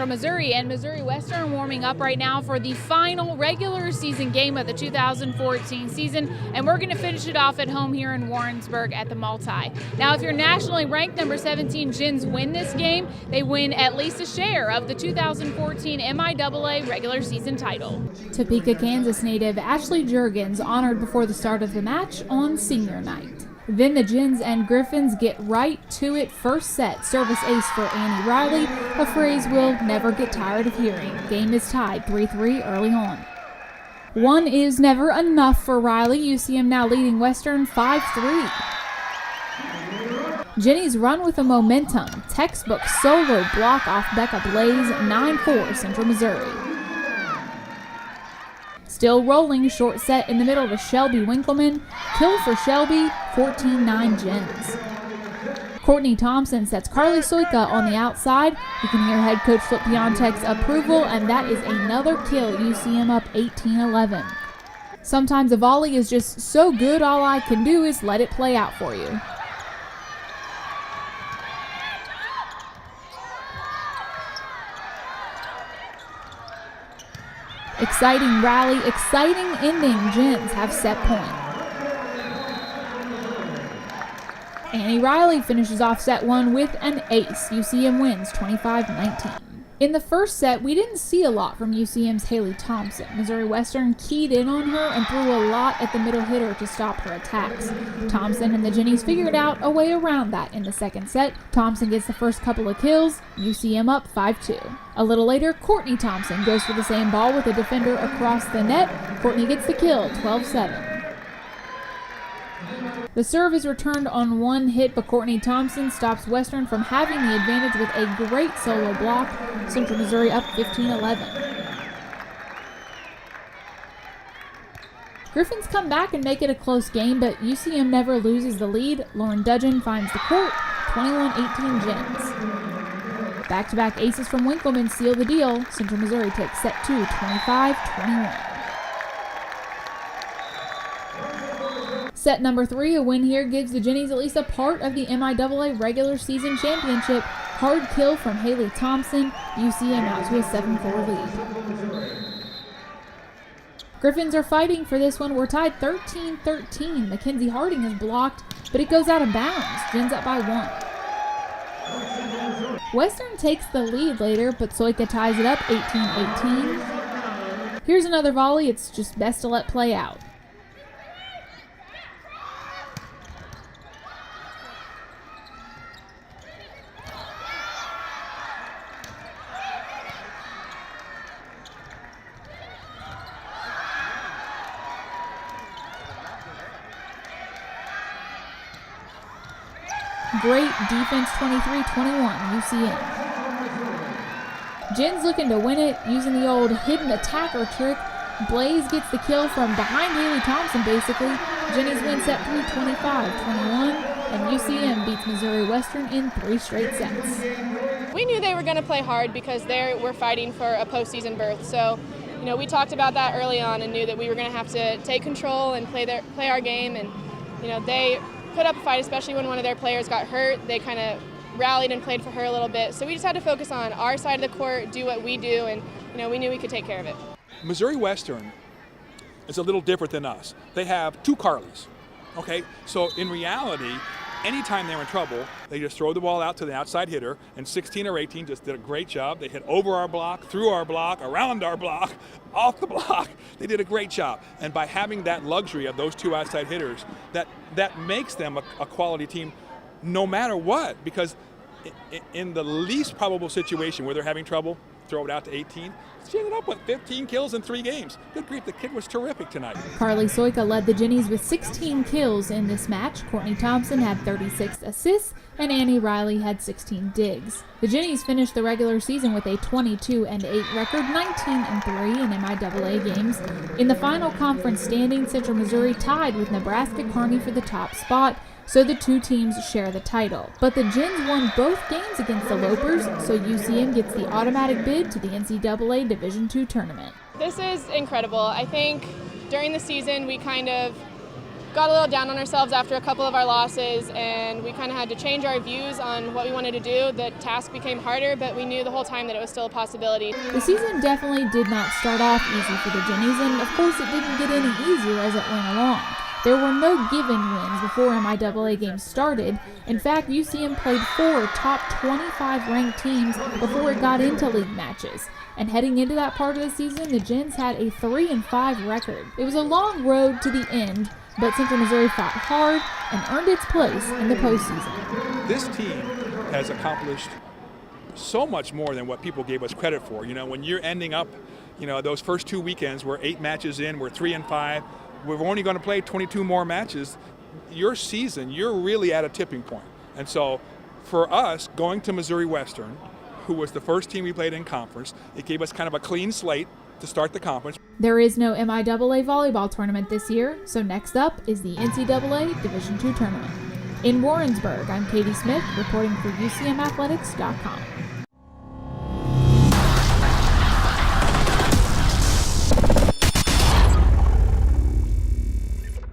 Central Missouri, and Missouri Western warming up right now for the final regular season game of the 2014 season, and we're going to finish it off at home here in Warrensburg at the Multi. Now, if you're nationally ranked number 17 Gens win this game, they win at least a share of the 2014 MIAA regular season title. Topeka, Kansas native Ashley Juergens honored before the start of the match on senior night. Then the Gens and Griffins get right to it. First set, service ace for Annie Riley, a phrase we'll never get tired of hearing. Game is tied 3-3 early on. One is never enough for Riley. UCM now leading Western 5-3. Jennies run with the momentum. Textbook solo block off Becca Blaze, 9-4 Central Missouri. Still rolling, short set in the middle to Shelby Winkleman. Kill for Shelby, 14-9 Gens. Courtney Thompson sets Carly Soika on the outside. You can hear head coach Flip Piontek's approval, and that is another kill. UCM up 18-11. Sometimes a volley is just so good, all I can do is let it play out for you. Exciting rally, exciting ending. Gens have set point. Annie Riley finishes off set one with an ace. UCM wins 25-19. In the first set, we didn't see a lot from UCM's Haley Thompson. Missouri Western keyed in on her and threw a lot at the middle hitter to stop her attacks. Thompson and the Jennies figured out a way around that in the second set. Thompson gets the first couple of kills, UCM up 5-2. A little later, Courtney Thompson goes for the same ball with a defender across the net. Courtney gets the kill, 12-7. The serve is returned on one hit, but Courtney Thompson stops Western from having the advantage with a great solo block. Central Missouri up 15-11. Griffins come back and make it a close game, but UCM never loses the lead. Lauren Dudgeon finds the court, 21-18 Gens. Back-to-back aces from Winkleman seal the deal. Central Missouri takes set two, 25-21. Set number three, a win here gives the Jennies at least a part of the MIAA regular season championship. Hard kill from Haley Thompson. UCM out to a 7-4 lead. Griffins are fighting for this one. We're tied 13-13. Mackenzie Harding is blocked, but it goes out of bounds. Gens up by one. Western takes the lead later, but Soika ties it up 18-18. Here's another volley. It's just best to let play out. Great defense, 23-21, UCM. Gens looking to win it using the old hidden attacker trick. Blaze gets the kill from behind Haley Thompson, basically. Jennies win set 3, 25-21, and UCM beats Missouri Western in 3 straight sets. We knew they were going to play hard because they were fighting for a postseason berth. So, we talked about that early on and knew that we were going to have to take control and play our game. And, they put up a fight, especially when one of their players got hurt. They kind of rallied and played for her a little bit. So we just had to focus on our side of the court, do what we do, and we knew we could take care of it. Missouri Western is a little different than us. They have 2 Carlys, okay? So in reality, anytime they're in trouble, they just throw the ball out to the outside hitter, and 16 or 18 just did a great job. They hit over our block, through our block, around our block, off the block. They did a great job. And by having that luxury of those 2 outside hitters, that makes them a quality team no matter what, because in the least probable situation where they're having trouble, throw it out to 18. She ended up with 15 kills in 3 games. Good grief, the kid was terrific tonight. Carly Soika led the Jennies with 16 kills in this match. Courtney Thompson had 36 assists, and Annie Riley had 16 digs. The Jennies finished the regular season with a 22-8 record, 19-3 in MIAA games. In the final conference standing, Central Missouri tied with Nebraska Kearney for the top spot, so the 2 teams share the title. But the Gens won both games against the Lopers, so UCM gets the automatic bid to the NCAA Division II tournament. This is incredible. I think during the season we kind of got a little down on ourselves after a couple of our losses, and we kind of had to change our views on what we wanted to do. The task became harder, but we knew the whole time that it was still a possibility. The season definitely did not start off easy for the Jennies, and of course it didn't get any easier as it went along. There were no given wins before MIAA games started. In fact, UCM played 4 top 25 ranked teams before it got into league matches. And heading into that part of the season, the Gens had a 3-5 record. It was a long road to the end, but Central Missouri fought hard and earned its place in the postseason. This team has accomplished so much more than what people gave us credit for. You know, when you're ending up, you know, those first 2 weekends, we're 8 matches in, we're 3-5, we're only going to play 22 more matches. Your season, you're really at a tipping point. And so for us, going to Missouri Western, who was the first team we played in conference, it gave us kind of a clean slate to start the conference. There is no MIAA volleyball tournament this year, so next up is the NCAA Division II tournament. In Warrensburg, I'm Katie Smith, reporting for UCMathletics.com.